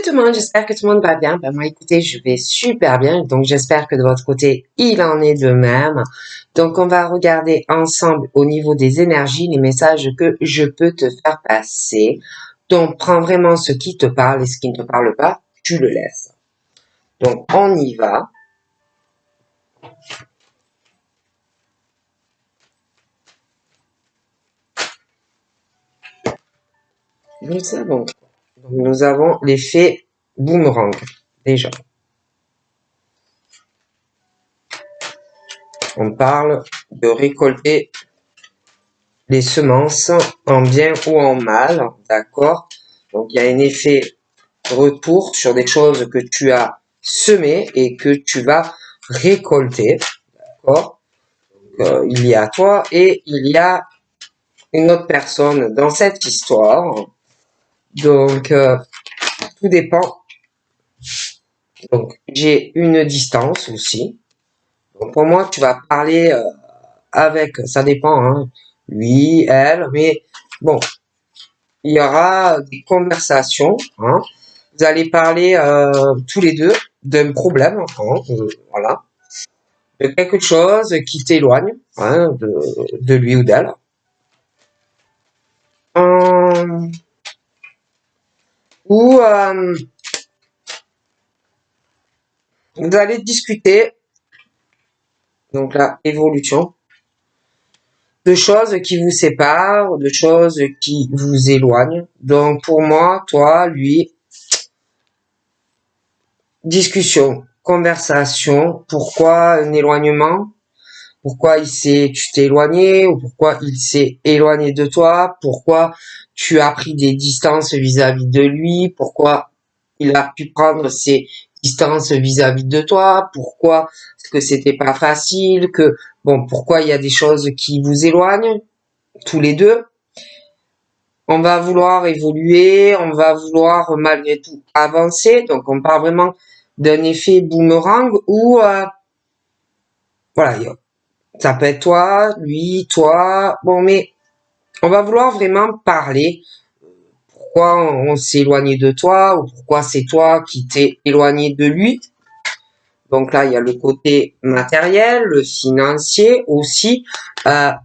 tout le monde, j'espère que tout le monde va bien. Ben moi, écoutez, je vais super bien. Donc, j'espère que de votre côté, il en est de même. Donc, on va regarder ensemble au niveau des énergies, les messages que je peux te faire passer. Donc, prends vraiment ce qui te parle et ce qui ne te parle pas, tu le laisses. Donc, on y va. Nous avons l'effet boomerang, déjà. On parle de récolter les semences en bien ou en mal, d'accord? Donc, il y a un effet retour sur des choses que tu as semées et que tu vas récolter, d'accord? Il y a toi et il y a une autre personne dans cette histoire. Donc, tout dépend. Donc, j'ai une distance aussi. Donc, pour moi, tu vas parler avec, ça dépend, hein, lui, elle, mais bon, il y aura des conversations, hein. Vous allez parler tous les deux d'un problème, hein, voilà, de quelque chose qui t'éloigne, hein, de lui ou d'elle. Ou vous allez discuter, donc la évolution, de choses qui vous séparent, de choses qui vous éloignent. Donc pour moi, toi, lui, discussion, conversation, pourquoi un éloignement? Pourquoi tu t'es éloigné, ou pourquoi il s'est éloigné de toi, pourquoi tu as pris des distances vis-à-vis de lui, pourquoi il a pu prendre ses distances vis-à-vis de toi, pourquoi est-ce que c'était pas facile, pourquoi il y a des choses qui vous éloignent, tous les deux. On va vouloir évoluer, on va vouloir malgré tout avancer, donc on parle vraiment d'un effet boomerang où, voilà, ça peut être toi, lui, toi, mais on va vouloir vraiment parler. Pourquoi on s'est éloigné de toi, ou pourquoi c'est toi qui t'es éloigné de lui. Donc là, il y a le côté matériel, le financier aussi. Il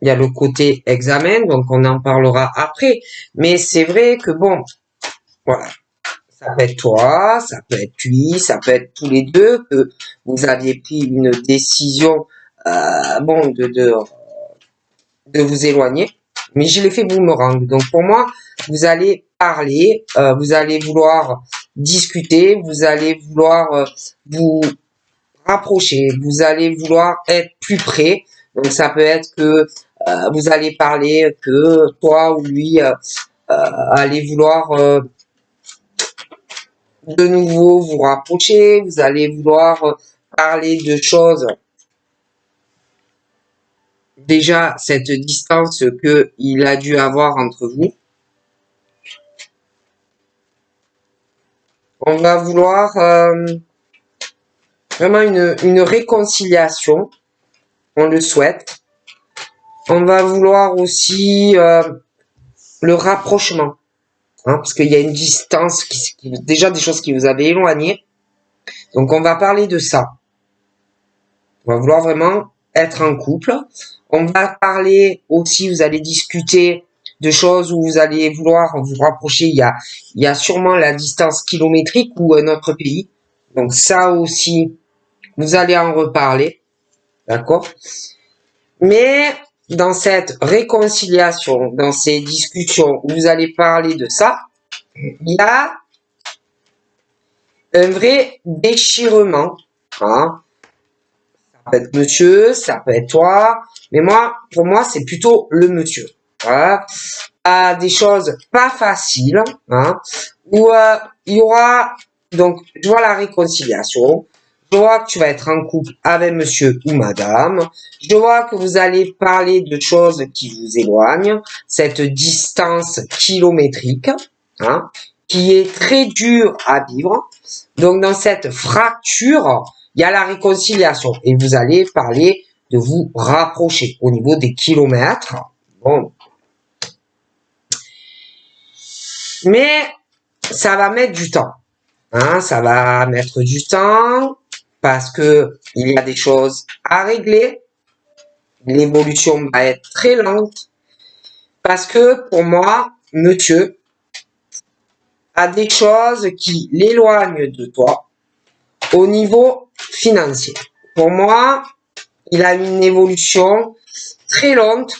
y a le côté examen, donc on en parlera après. Mais c'est vrai que voilà. Ça peut être toi, ça peut être lui, ça peut être tous les deux, que vous aviez pris une décision, de vous éloigner. Mais je l'ai fait boomerang. Donc pour moi, vous allez parler, vous allez vouloir discuter, vous allez vouloir vous rapprocher, vous allez vouloir être plus près. Donc ça peut être que vous allez parler, que toi ou lui allez vouloir de nouveau vous rapprocher, vous allez vouloir parler de choses. Déjà, cette distance que il a dû avoir entre vous. On va vouloir vraiment une réconciliation. On le souhaite. On va vouloir aussi le rapprochement. Hein, parce qu'il y a une distance, déjà des choses qui vous avaient éloigné. Donc on va parler de ça. On va vouloir vraiment être en couple. On va parler aussi, vous allez discuter de choses où vous allez vouloir vous rapprocher. Il y a sûrement la distance kilométrique ou un autre pays. Donc ça aussi, vous allez en reparler. D'accord? Mais dans cette réconciliation, dans ces discussions où vous allez parler de ça, il y a un vrai déchirement. Hein. Ça peut être monsieur, ça peut être toi, mais pour moi, c'est plutôt le monsieur. Voilà. Des choses pas faciles, hein, où il y aura, donc, je vois la réconciliation, je vois que tu vas être en couple avec monsieur ou madame, je vois que vous allez parler de choses qui vous éloignent, cette distance kilométrique, hein, qui est très dure à vivre. Donc, dans cette fracture, il y a la réconciliation et vous allez parler de vous rapprocher au niveau des kilomètres. Bon. Mais ça va mettre du temps. Hein, ça va mettre du temps parce que il y a des choses à régler. L'évolution va être très lente parce que pour moi, monsieur a des choses qui l'éloignent de toi au niveau financier. Pour moi, il a une évolution très lente,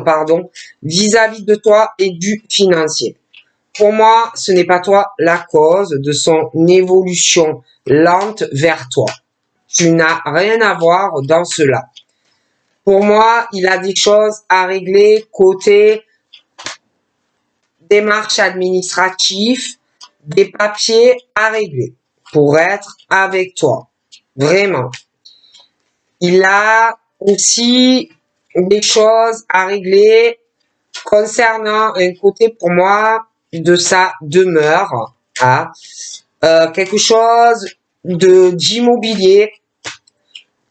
pardon, vis-à-vis de toi et du financier. Pour moi, ce n'est pas toi la cause de son évolution lente vers toi. Tu n'as rien à voir dans cela. Pour moi, il a des choses à régler côté démarches administratives, des papiers à régler pour être avec toi. Vraiment. Il a aussi des choses à régler concernant un côté pour moi de sa demeure. Hein. Quelque chose d'immobilier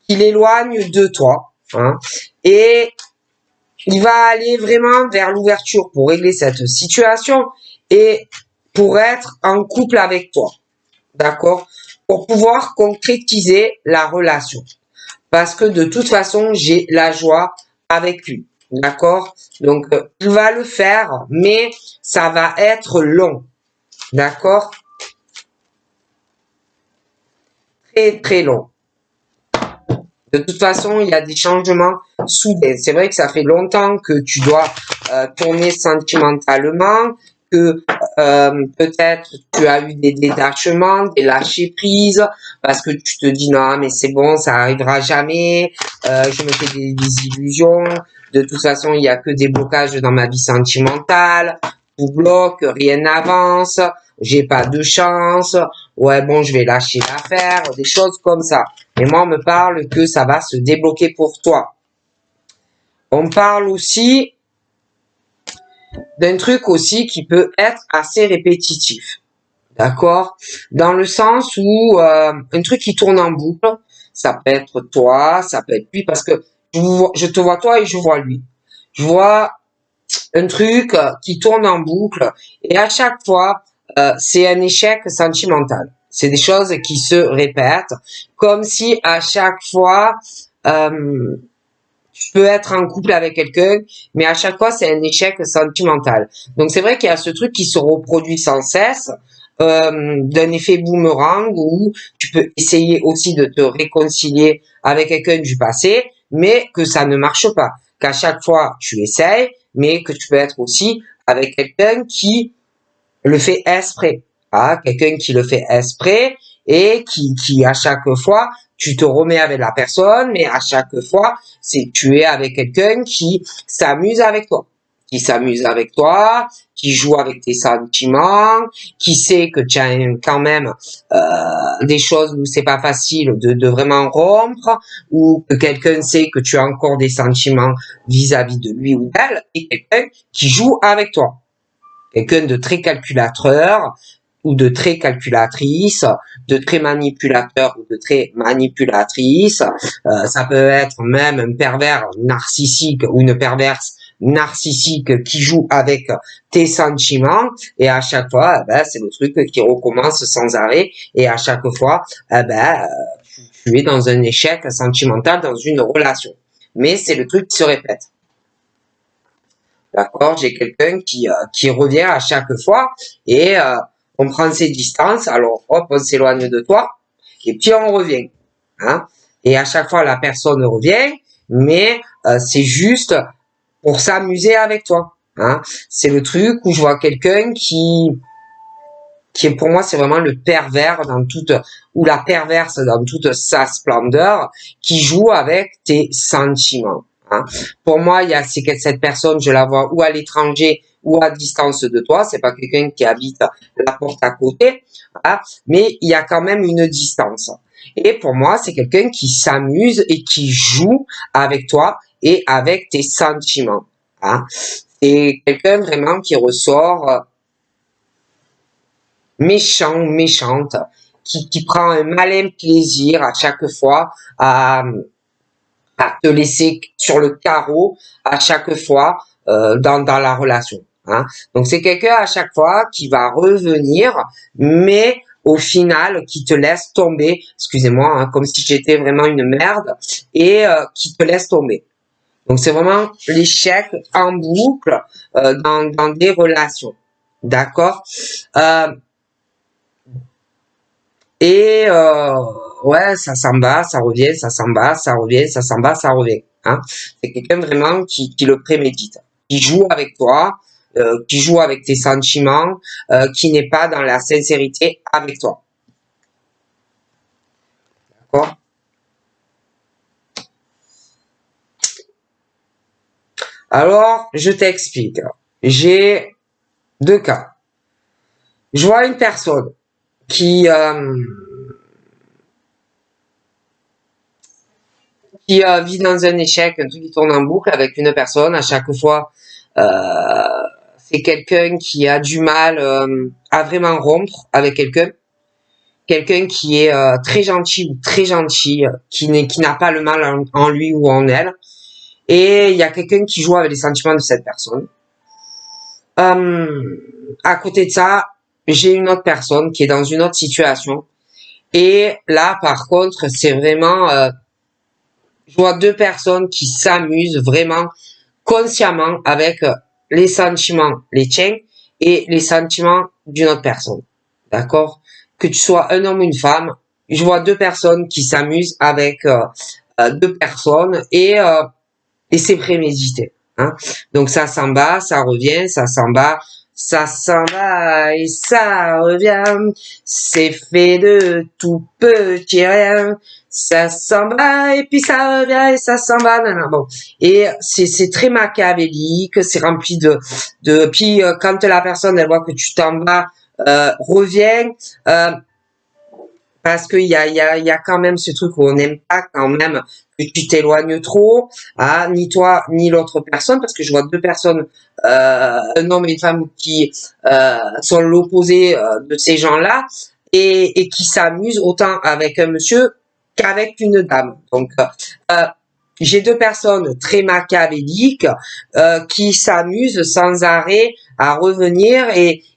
qui l'éloigne de toi. Hein. Et il va aller vraiment vers l'ouverture pour régler cette situation et pour être en couple avec toi. D'accord? Pour pouvoir concrétiser la relation. Parce que de toute façon, j'ai la joie avec lui. D'accord? Donc, il va le faire, mais ça va être long. D'accord? Très, très long. De toute façon, il y a des changements soudains. C'est vrai que ça fait longtemps que tu dois tourner sentimentalement, que peut-être tu as eu des détachements, des lâcher prises, parce que tu te dis non, mais c'est bon, ça arrivera jamais, je me fais des illusions, de toute façon, il n'y a que des blocages dans ma vie sentimentale, tout bloque, rien n'avance, j'ai pas de chance, ouais bon, je vais lâcher l'affaire, des choses comme ça. Et moi, on me parle que ça va se débloquer pour toi. On parle aussi d'un truc aussi qui peut être assez répétitif. D'accord? Dans le sens où un truc qui tourne en boucle, ça peut être toi, ça peut être lui, parce que je te vois toi et je vois lui. Je vois un truc qui tourne en boucle et à chaque fois, c'est un échec sentimental. C'est des choses qui se répètent, comme si à chaque fois, tu peux être en couple avec quelqu'un, mais à chaque fois, c'est un échec sentimental. Donc c'est vrai qu'il y a ce truc qui se reproduit sans cesse, d'un effet boomerang où tu peux essayer aussi de te réconcilier avec quelqu'un du passé, mais que ça ne marche pas. Qu'à chaque fois, tu essayes, mais que tu peux être aussi avec quelqu'un qui le fait exprès. Ah, quelqu'un qui le fait exprès et qui à chaque fois, tu te remets avec la personne, mais à chaque fois, tu es avec quelqu'un qui s'amuse avec toi. Qui s'amuse avec toi, qui joue avec tes sentiments, qui sait que tu as quand même des choses où c'est pas facile de vraiment rompre, ou que quelqu'un sait que tu as encore des sentiments vis-à-vis de lui ou d'elle, et quelqu'un qui joue avec toi. Quelqu'un de très calculateur ou de très calculatrice, de très manipulateur ou de très manipulatrice. Ça peut être même un pervers narcissique ou une perverse narcissique qui joue avec tes sentiments et à chaque fois, c'est le truc qui recommence sans arrêt et à chaque fois, tu es dans un échec sentimental dans une relation. Mais c'est le truc qui se répète. D'accord? J'ai quelqu'un qui revient à chaque fois et on prend ses distances. Alors, hop, on s'éloigne de toi et puis on revient. Hein? Et à chaque fois, la personne revient, mais c'est juste pour s'amuser avec toi. Hein? C'est le truc où je vois quelqu'un qui est pour moi, c'est vraiment le pervers dans toute, ou la perverse dans toute sa splendeur, qui joue avec tes sentiments. Hein. Pour moi, il y a cette personne, je la vois ou à l'étranger ou à distance de toi. C'est pas quelqu'un qui habite la porte à côté, hein, mais il y a quand même une distance. Et pour moi, c'est quelqu'un qui s'amuse et qui joue avec toi et avec tes sentiments. Hein. C'est quelqu'un vraiment qui ressort méchant ou méchante, qui prend un malin plaisir à chaque fois à te laisser sur le carreau à chaque fois dans la relation. Hein. Donc c'est quelqu'un à chaque fois qui va revenir, mais au final qui te laisse tomber, excusez-moi, hein, comme si j'étais vraiment une merde, et qui te laisse tomber. Donc c'est vraiment l'échec en boucle dans des relations. D'accord. Et ouais, ça s'en va, ça revient, ça s'en va, ça revient, ça s'en va, ça revient. Hein. C'est quelqu'un vraiment qui le prémédite, qui joue avec toi, qui joue avec tes sentiments, qui n'est pas dans la sincérité avec toi. D'accord? Alors, je t'explique. J'ai deux cas. Je vois une personne qui vit dans un échec, un truc qui tourne en boucle avec une personne. À chaque fois, c'est quelqu'un qui a du mal à vraiment rompre avec quelqu'un. Quelqu'un qui est très gentil ou très gentil, qui n'a pas le mal en lui ou en elle. Et il y a quelqu'un qui joue avec les sentiments de cette personne. À côté de ça, j'ai une autre personne qui est dans une autre situation. Et là, par contre, c'est vraiment... je vois deux personnes qui s'amusent vraiment consciemment avec les sentiments, les tiens, et les sentiments d'une autre personne. D'accord? Que tu sois un homme ou une femme, je vois deux personnes qui s'amusent avec deux personnes et c'est prémédité. Hein? Donc ça s'en va, ça revient, ça s'en va, ça s'en va et ça revient. C'est fait de tout petit rien. Ça s'en va et puis ça revient et ça s'en va. Non, non, bon. Et c'est très machiavélique, c'est rempli de puis quand la personne elle voit que tu t'en vas, revient. Parce qu'il y a quand même ce truc où on n'aime pas quand même que tu t'éloignes trop, hein, ni toi ni l'autre personne, parce que je vois deux personnes, un homme et une femme qui sont l'opposé de ces gens-là et qui s'amusent autant avec un monsieur qu'avec une dame. Donc j'ai deux personnes très machiavéliques qui s'amusent sans arrêt à revenir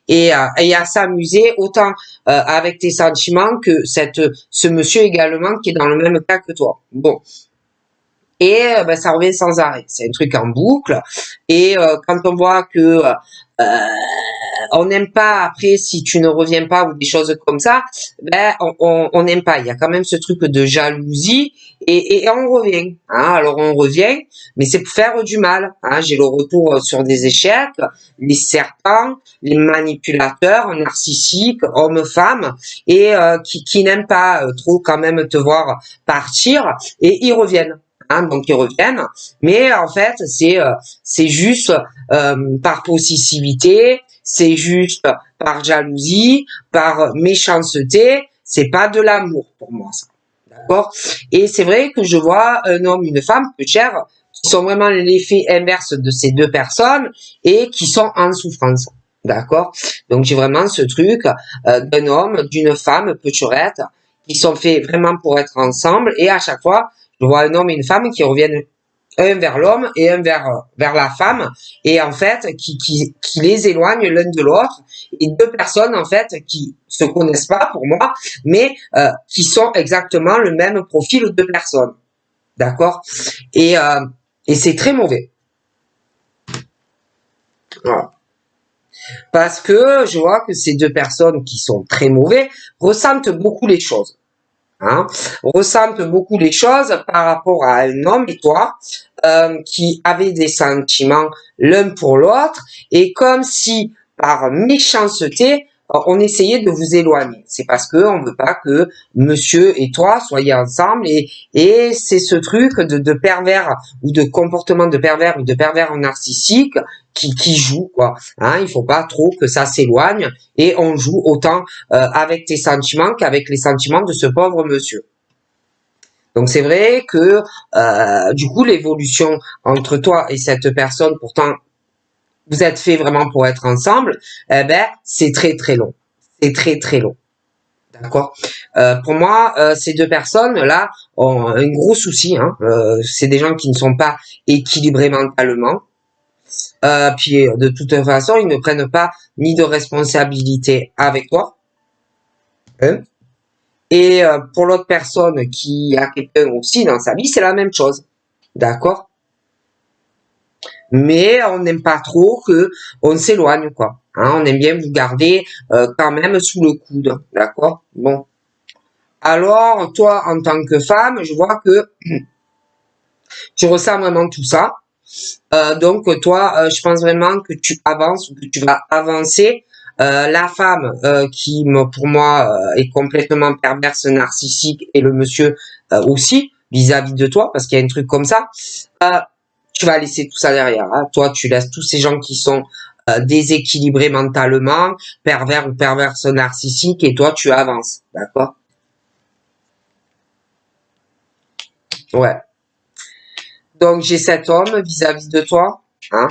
et à s'amuser autant avec tes sentiments que ce monsieur également qui est dans le même cas que toi. Bon. Et ben, ça revient sans arrêt. C'est un truc en boucle. Et quand on voit que on n'aime pas après si tu ne reviens pas ou des choses comme ça, ben on n'aime pas. Il y a quand même ce truc de jalousie et on revient. Hein. Alors on revient, mais c'est pour faire du mal. Hein. J'ai le retour sur des échecs, les serpents, les manipulateurs, narcissiques, hommes-femmes, et qui n'aiment pas trop quand même te voir partir, et ils reviennent. Hein, donc ils reviennent, mais en fait c'est juste par possessivité, c'est juste par jalousie, par méchanceté, c'est pas de l'amour pour moi ça, d'accord? Et c'est vrai que je vois un homme, une femme, peut-être, qui sont vraiment l'effet inverse de ces deux personnes et qui sont en souffrance, d'accord? Donc j'ai vraiment ce truc d'un homme, d'une femme, peut-être, qui sont faits vraiment pour être ensemble et à chaque fois je vois un homme et une femme qui reviennent un vers l'homme et un vers la femme, et en fait, qui les éloignent l'un de l'autre, et deux personnes, en fait, qui se connaissent pas, pour moi, mais qui sont exactement le même profil de personnes. D'accord? Et c'est très mauvais. Voilà. Parce que je vois que ces deux personnes qui sont très mauvais ressentent beaucoup les choses. Hein, ressentent beaucoup les choses par rapport à un homme et toi qui avaient des sentiments l'un pour l'autre et comme si par méchanceté on essayait de vous éloigner. C'est parce que on veut pas que monsieur et toi soyez ensemble et c'est ce truc de pervers ou de comportement de pervers ou de pervers narcissique qui joue quoi. Hein, il faut pas trop que ça s'éloigne et on joue autant avec tes sentiments qu'avec les sentiments de ce pauvre monsieur. Donc c'est vrai que du coup l'évolution entre toi et cette personne, pourtant vous êtes fait vraiment pour être ensemble, eh ben c'est très très long. C'est très très long. D'accord. Pour moi, ces deux personnes là ont un gros souci. Hein. C'est des gens qui ne sont pas équilibrés mentalement. Puis de toute façon, ils ne prennent pas ni de responsabilité avec toi, Hein. Et pour l'autre personne qui a quelqu'un aussi dans sa vie, c'est la même chose. D'accord? Mais on n'aime pas trop que on s'éloigne, quoi. Hein, on aime bien vous garder quand même sous le coude. D'accord? Bon. Alors, toi, en tant que femme, je vois que tu ressens vraiment tout ça. Donc, toi, je pense vraiment que tu avances ou que tu vas avancer. La femme qui, pour moi, est complètement perverse, narcissique, et le monsieur aussi, vis-à-vis de toi, parce qu'il y a un truc comme ça, tu vas laisser tout ça derrière. Hein. Toi, tu laisses tous ces gens qui sont déséquilibrés mentalement, pervers ou perverse narcissique, et toi, tu avances. D'accord? Ouais. Donc, j'ai cet homme vis-à-vis de toi. Hein.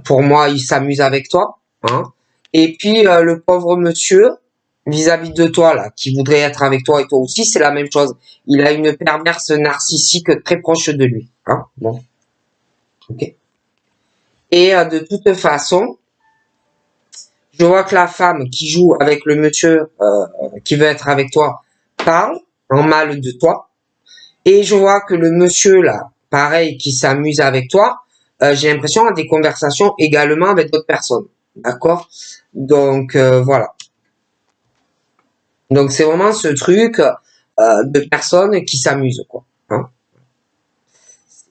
Pour moi, il s'amuse avec toi. Hein. Et puis, le pauvre monsieur, vis-à-vis de toi, là, qui voudrait être avec toi et toi aussi, c'est la même chose. Il a une perverse narcissique très proche de lui. Hein. Bon. Ok. Et de toute façon, je vois que la femme qui joue avec le monsieur qui veut être avec toi parle en mal de toi. Et je vois que le monsieur, là, pareil, qui s'amuse avec toi, j'ai l'impression a des conversations également avec d'autres personnes. D'accord? Donc, voilà. Donc, c'est vraiment ce truc de personnes qui s'amusent, quoi. Hein.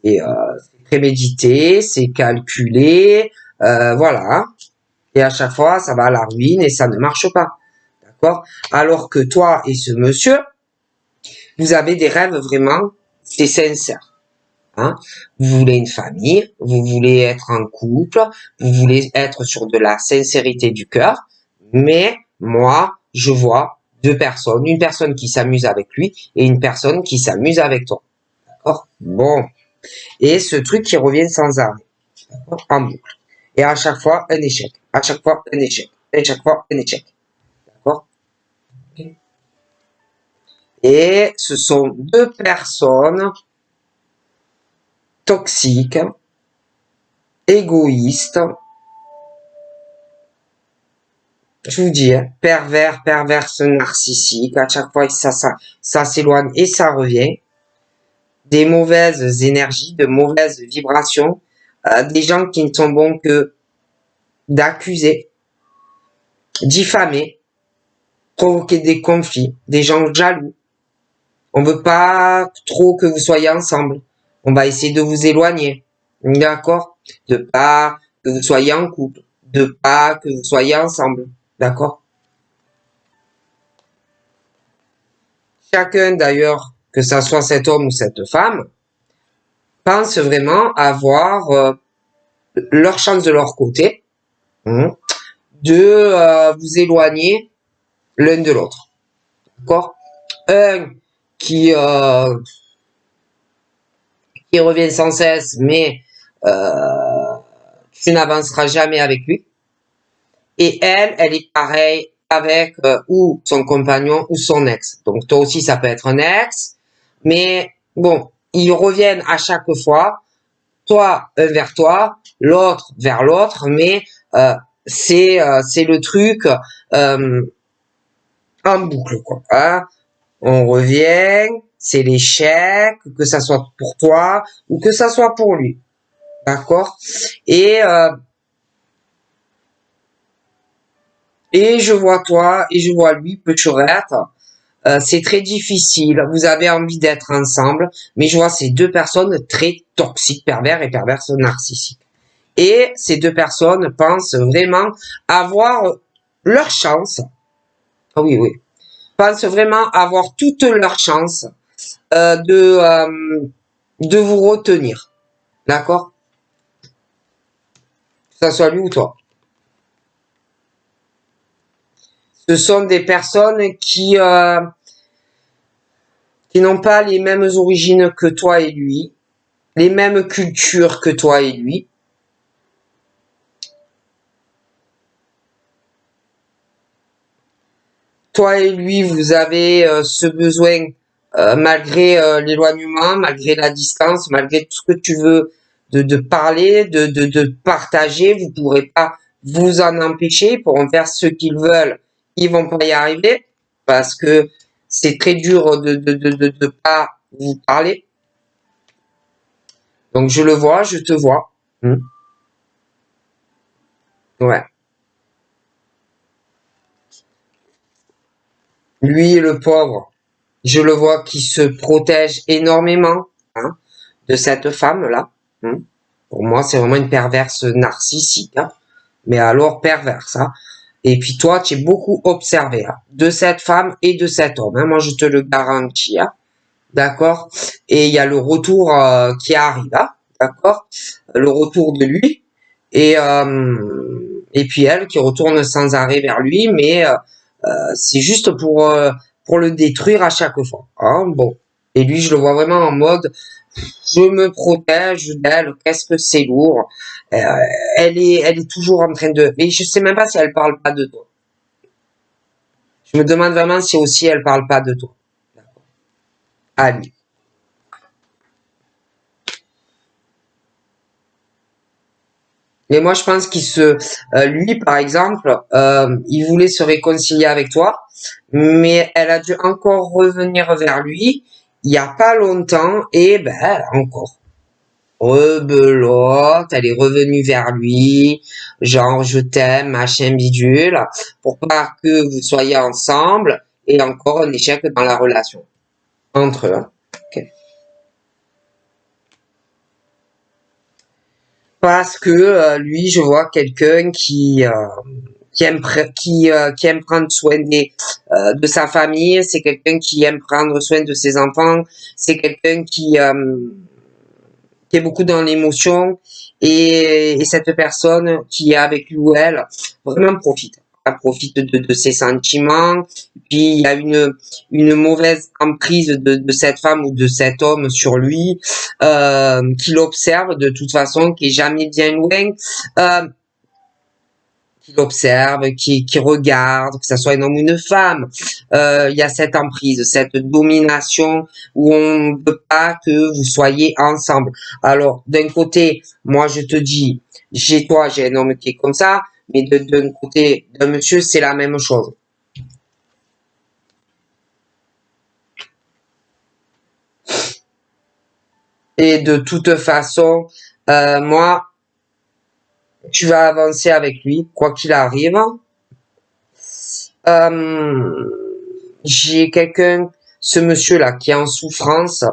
Et c'est prémédité, c'est calculé, voilà. Et à chaque fois, ça va à la ruine et ça ne marche pas. D'accord? Alors que toi et ce monsieur, vous avez des rêves vraiment, c'est sincère. Hein? Vous voulez une famille, vous voulez être en couple, vous voulez être sur de la sincérité du cœur, mais moi, je vois deux personnes, une personne qui s'amuse avec lui et une personne qui s'amuse avec toi. D'accord? Bon. Et ce truc qui revient sans arrêt. D'accord? En boucle. Et à chaque fois, un échec. À chaque fois, un échec. À chaque fois, un échec. D'accord? Et ce sont deux personnes toxiques, égoïstes, je vous dis, hein, perverse, narcissique, à chaque fois ça s'éloigne et ça revient, des mauvaises énergies, de mauvaises vibrations, des gens qui ne sont bons que d'accuser, diffamer, provoquer des conflits, des gens jaloux. On veut pas trop que vous soyez ensemble. On va essayer de vous éloigner. D'accord? De pas que vous soyez en couple. De pas que vous soyez ensemble. D'accord? Chacun d'ailleurs, que ça soit cet homme ou cette femme, pense vraiment avoir leur chance de leur côté, hein, de vous éloigner l'un de l'autre. D'accord? Un qui, euh, qui revient sans cesse, mais tu n'avanceras jamais avec lui. Et elle est pareille avec ou son compagnon ou son ex. Donc toi aussi, ça peut être un ex, mais bon, ils reviennent à chaque fois, toi un vers toi, l'autre vers l'autre, mais c'est le truc en boucle, quoi. Hein. On revient, c'est l'échec, que ça soit pour toi ou que ça soit pour lui. D'accord? Et et je vois toi et je vois lui, peut-être. C'est très difficile. Vous avez envie d'être ensemble, mais je vois ces deux personnes très toxiques, pervers et perverses narcissiques. Et ces deux personnes pensent vraiment avoir leur chance. Ah oui, oui. Pensent vraiment avoir toute leur chance de vous retenir. D'accord? Que ça soit lui ou toi. Ce sont des personnes qui n'ont pas les mêmes origines que toi et lui, les mêmes cultures que toi et lui. Toi et lui, vous avez ce besoin, malgré l'éloignement, malgré la distance, malgré tout ce que tu veux, de parler, de partager. Vous ne pourrez pas vous en empêcher. Ils pourront faire ce qu'ils veulent. Ils vont pas y arriver. parce que c'est très dur de pas vous parler. Donc je le vois, je te vois. Ouais. Lui, le pauvre, je le vois qui se protège énormément, hein, de cette femme-là. Pour moi, c'est vraiment une perverse narcissique, hein, mais alors perverse. Hein. Et puis toi, tu es beaucoup observé hein, de cette femme et de cet homme. Hein, moi, je te le garantis. Hein, d'accord. Et il y a le retour qui arrive. Hein, d'accord. Le retour de lui et puis elle qui retourne sans arrêt vers lui, mais c'est juste pour le détruire à chaque fois. Hein, bon. Et lui, je le vois vraiment en mode je me protège d'elle, qu'est-ce que c'est lourd. Euh, elle est toujours en train de. Et je sais même pas si elle parle pas de toi. Je me demande vraiment si aussi elle parle pas de toi. Ali. Mais moi, je pense lui, par exemple, il voulait se réconcilier avec toi, mais elle a dû encore revenir vers lui il y a pas longtemps et ben encore. Rebelote, elle est revenue vers lui, genre je t'aime, machin bidule, pour pas que vous soyez ensemble, et encore un échec dans la relation entre eux. Hein. Ok. Parce que lui, je vois quelqu'un qui aime prendre soin de sa famille, c'est quelqu'un qui aime prendre soin de ses enfants, c'est quelqu'un qui est beaucoup dans l'émotion et cette personne qui est avec lui ou elle vraiment profite. Elle profite de ses sentiments, puis il y a une mauvaise emprise de cette femme ou de cet homme sur lui, qui l'observe de toute façon, qui est jamais bien loin, euh, qui l'observe, qui regarde, que ce soit un homme ou une femme. Il y a cette emprise, cette domination où on ne veut pas que vous soyez ensemble. Alors, d'un côté, moi je te dis, chez toi, j'ai un homme qui est comme ça, mais d'un côté d'un monsieur, c'est la même chose. Et de toute façon, moi, tu vas avancer avec lui, quoi qu'il arrive. Euh, j'ai quelqu'un, ce monsieur-là, qui est en souffrance,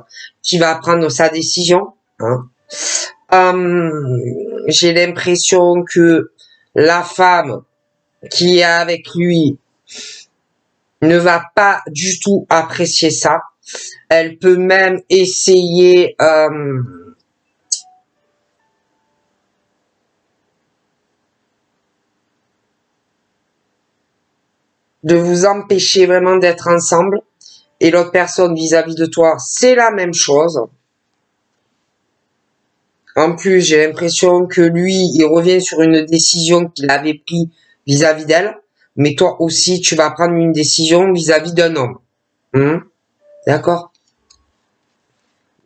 qui va prendre sa décision. Hein. J'ai l'impression que la femme qui est avec lui ne va pas du tout apprécier ça. Elle peut même essayer de vous empêcher vraiment d'être ensemble. Et l'autre personne vis-à-vis de toi, c'est la même chose. En plus, j'ai l'impression que lui, il revient sur une décision qu'il avait prise vis-à-vis d'elle, mais toi aussi, tu vas prendre une décision vis-à-vis d'un homme. D'accord?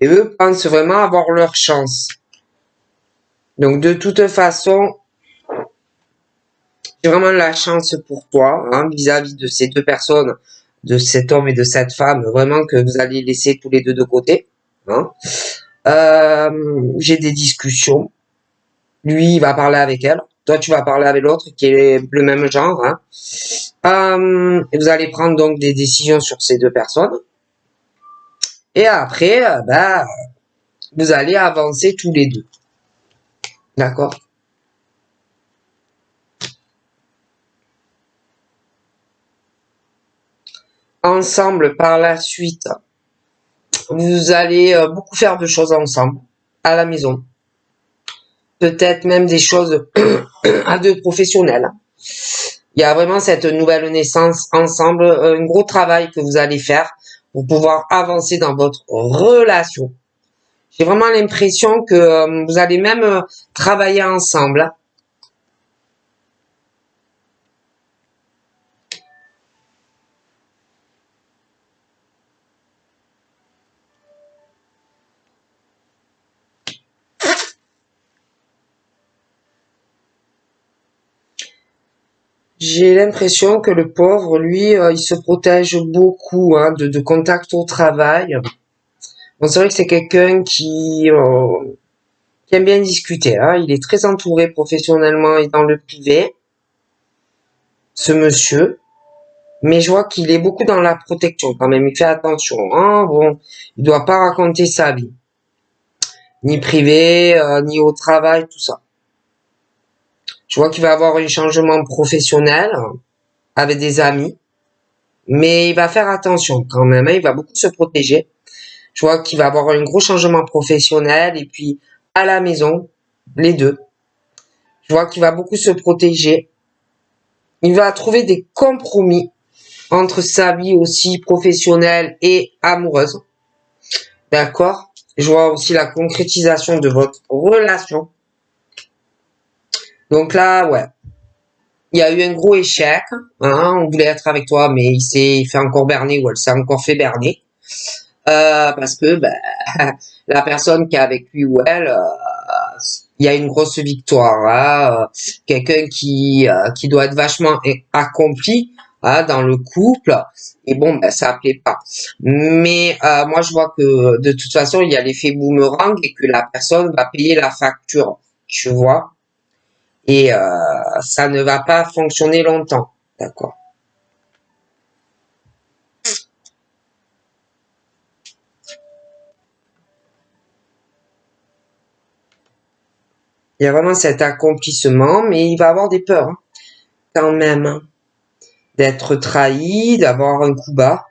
Et eux pensent vraiment avoir leur chance. Donc, de toute façon, c'est vraiment la chance pour toi, hein, vis-à-vis de ces deux personnes, de cet homme et de cette femme, vraiment que vous allez laisser tous les deux de côté. Hein. J'ai des discussions. Lui, il va parler avec elle. Toi, tu vas parler avec l'autre qui est le même genre. Hein. Et vous allez prendre donc des décisions sur ces deux personnes. Et après, bah, vous allez avancer tous les deux. D'accord? Ensemble, par la suite, vous allez beaucoup faire de choses ensemble, à la maison. Peut-être même des choses à deux professionnels. Il y a vraiment cette nouvelle naissance ensemble, un gros travail que vous allez faire pour pouvoir avancer dans votre relation. J'ai vraiment l'impression que vous allez même travailler ensemble. J'ai l'impression que le pauvre, lui, il se protège beaucoup hein, de contact au travail. Bon, c'est vrai que c'est quelqu'un qui aime bien discuter. Hein. Il est très entouré professionnellement et dans le privé, ce monsieur. Mais je vois qu'il est beaucoup dans la protection quand même. Il fait attention. Hein. Bon, il doit pas raconter sa vie, ni privé, ni au travail, tout ça. Je vois qu'il va avoir un changement professionnel avec des amis, mais il va faire attention quand même. Hein. Il va beaucoup se protéger. Je vois qu'il va avoir un gros changement professionnel et puis à la maison, les deux. Je vois qu'il va beaucoup se protéger. Il va trouver des compromis entre sa vie aussi professionnelle et amoureuse. D'accord? Je vois aussi la concrétisation de votre relation. Donc là, ouais. Il y a eu un gros échec. Hein, on voulait être avec toi, mais il s'est fait encore berner ou elle s'est encore fait berner. Parce que ben, la personne qui est avec lui ou elle, il y a une grosse victoire. Hein, quelqu'un qui doit être vachement accompli hein, dans le couple. Et bon, ben, ça plaît pas. Mais moi, je vois que de toute façon, il y a l'effet boomerang et que la personne va payer la facture. Tu vois? Et ça ne va pas fonctionner longtemps. D'accord? Il y a vraiment cet accomplissement, mais il va avoir des peurs hein, quand même. Hein. D'être trahi, d'avoir un coup bas.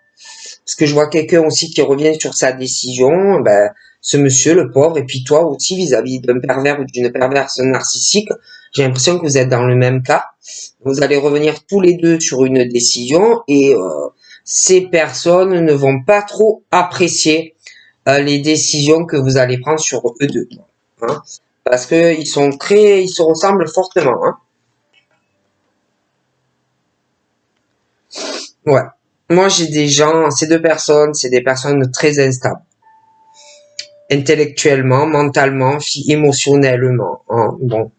Parce que je vois quelqu'un aussi qui revient sur sa décision, ben, ce monsieur, le pauvre, et puis toi aussi vis-à-vis d'un pervers ou d'une perverse narcissique, j'ai l'impression que vous êtes dans le même cas. Vous allez revenir tous les deux sur une décision et ces personnes ne vont pas trop apprécier les décisions que vous allez prendre sur eux deux. Hein, parce que ils se ressemblent fortement. Hein. Ouais. Moi, j'ai des gens, ces deux personnes, c'est des personnes très instables. Intellectuellement, mentalement, émotionnellement. Hein. Bon.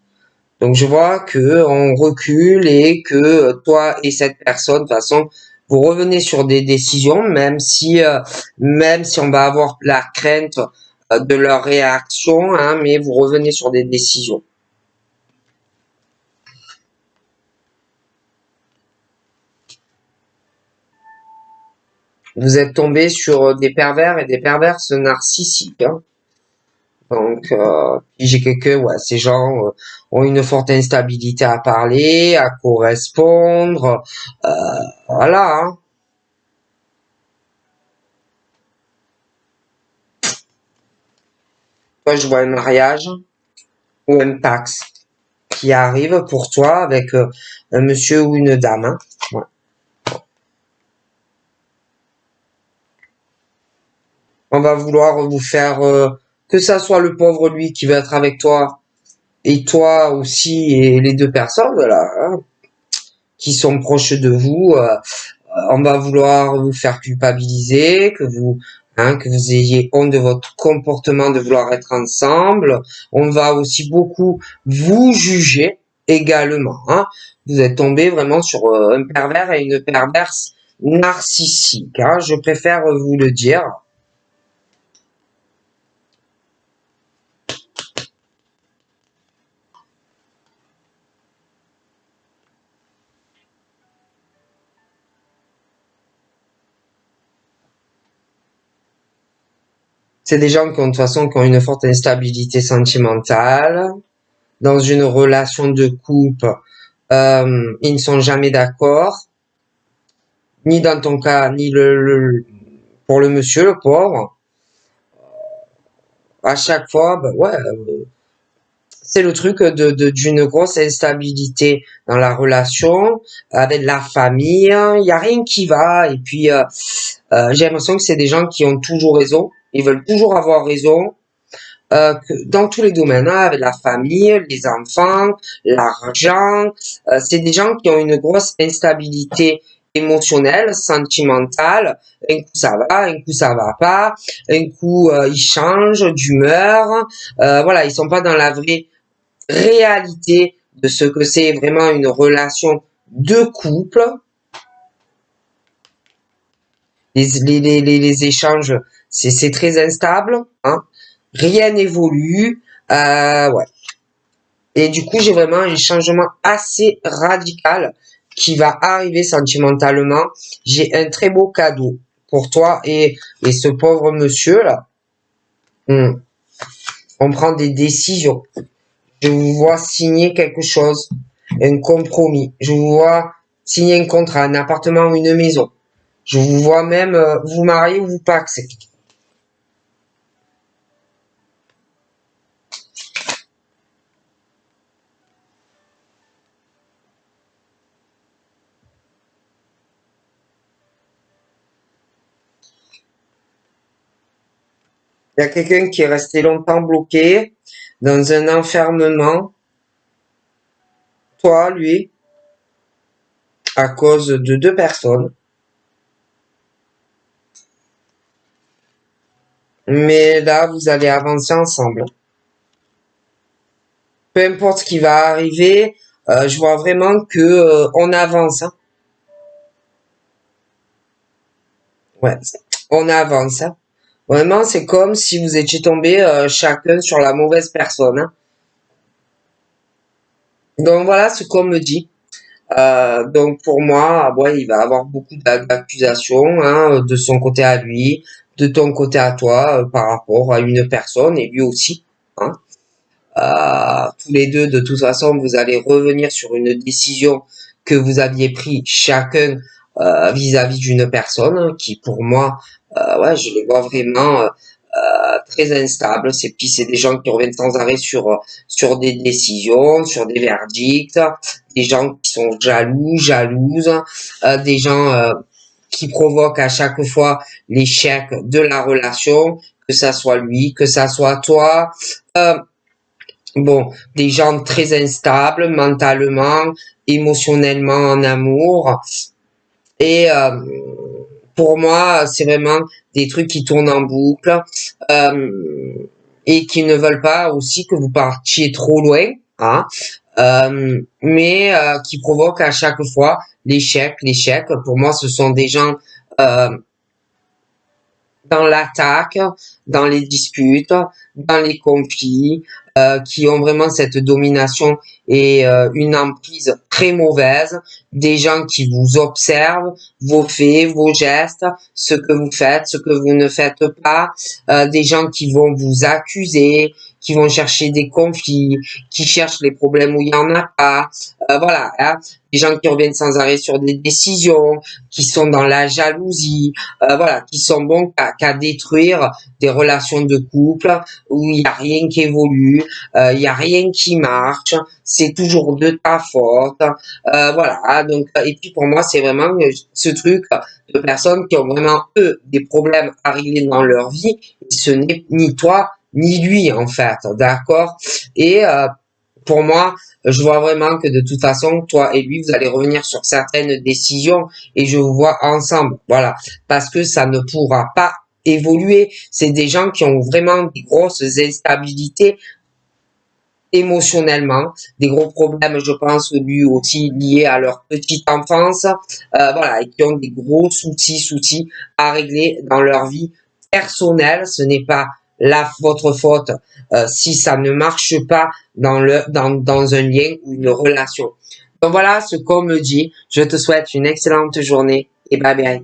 Donc, je vois que on recule et que toi et cette personne, de toute façon, vous revenez sur des décisions, même si on va avoir la crainte de leur réaction, hein, mais vous revenez sur des décisions. Vous êtes tombé sur des pervers et des perverses narcissiques. Hein. Donc, puis j'ai quelqu'un, ouais, ces gens ont une forte instabilité à parler, à correspondre, euh, voilà. Hein. Toi, je vois un mariage ou un Pax qui arrive pour toi avec un monsieur ou une dame. Hein. Ouais. On va vouloir vous faire que ça soit le pauvre lui qui va être avec toi et toi aussi et les deux personnes là hein, qui sont proches de vous. On va vouloir vous faire culpabiliser, que vous ayez honte de votre comportement de vouloir être ensemble. On va aussi beaucoup vous juger également. Hein. Vous êtes tombé vraiment sur un pervers et une perverse narcissique. Hein. Je préfère vous le dire. C'est des gens qui ont de toute façon qui ont une forte instabilité sentimentale. Dans une relation de couple, ils ne sont jamais d'accord. Ni dans ton cas, ni pour le monsieur, le pauvre. À chaque fois, ben ouais, c'est le truc d'une grosse instabilité dans la relation, avec la famille, il y a rien qui va, et puis j'ai l'impression que c'est des gens qui ont toujours raison, ils veulent toujours avoir raison, dans tous les domaines, hein, avec la famille, les enfants, l'argent, c'est des gens qui ont une grosse instabilité émotionnelle, sentimentale, un coup ça va, un coup ça va pas, un coup ils changent d'humeur, voilà, ils sont pas dans la vraie réalité de ce que c'est vraiment une relation de couple. Les échanges, c'est très instable, hein. Rien n'évolue, ouais. Et du coup, j'ai vraiment un changement assez radical qui va arriver sentimentalement. J'ai un très beau cadeau pour toi et ce pauvre monsieur là. On prend des décisions. Je vous vois signer quelque chose, un compromis. Je vous vois signer un contrat, un appartement ou une maison. Je vous vois même vous marier ou vous paxer. Il y a quelqu'un qui est resté longtemps bloqué dans un enfermement, toi, lui, à cause de deux personnes. Mais là, vous allez avancer ensemble. Peu importe ce qui va arriver, je vois vraiment que on avance, hein. Ouais, on avance, hein. Vraiment, c'est comme si vous étiez tombés chacun sur la mauvaise personne, hein. Donc voilà ce qu'on me dit. Donc pour moi, ouais, il va avoir beaucoup d'accusations, hein, de son côté à lui, de ton côté à toi, par rapport à une personne et lui aussi, hein. Tous les deux, de toute façon, vous allez revenir sur une décision que vous aviez pris chacun vis-à-vis d'une personne, hein, qui pour moi, ouais, je les vois vraiment très instables. C'est des gens qui reviennent sans arrêt sur des décisions, sur des verdicts, des gens qui sont jaloux, jalouses, des gens qui provoquent à chaque fois l'échec de la relation, que ça soit lui, que ça soit toi. Euh, Bon, des gens très instables mentalement, émotionnellement en amour. Et pour moi, c'est vraiment des trucs qui tournent en boucle euh, et qui ne veulent pas aussi que vous partiez trop loin, hein, mais qui provoquent à chaque fois l'échec, l'échec. Pour moi, ce sont des gens euh, dans l'attaque, dans les disputes, dans les conflits, qui ont vraiment cette domination et une emprise très mauvaise, des gens qui vous observent, vos faits, vos gestes, ce que vous faites, ce que vous ne faites pas, des gens qui vont vous accuser, qui vont chercher des conflits, qui cherchent les problèmes où il n'y en a pas, voilà, hein, des gens qui reviennent sans arrêt sur des décisions, qui sont dans la jalousie, voilà, qui sont bons qu'à détruire des relations de couple où il n'y a rien qui évolue, il n'y a rien qui marche, c'est toujours de ta faute, voilà. Donc, et puis pour moi, c'est vraiment ce truc de personnes qui ont vraiment eux des problèmes arrivés dans leur vie. Et ce n'est ni toi ni lui en fait, d'accord? Et pour moi, je vois vraiment que de toute façon, toi et lui, vous allez revenir sur certaines décisions et je vous vois ensemble. Voilà. Parce que ça ne pourra pas évoluer. C'est des gens qui ont vraiment des grosses instabilités émotionnellement, des gros problèmes, je pense, lui aussi liés à leur petite enfance, voilà, et qui ont des gros soucis à régler dans leur vie personnelle. Ce n'est pas votre faute si ça ne marche pas dans un lien ou une relation. Donc voilà ce qu'on me dit. Je te souhaite une excellente journée et bye bye.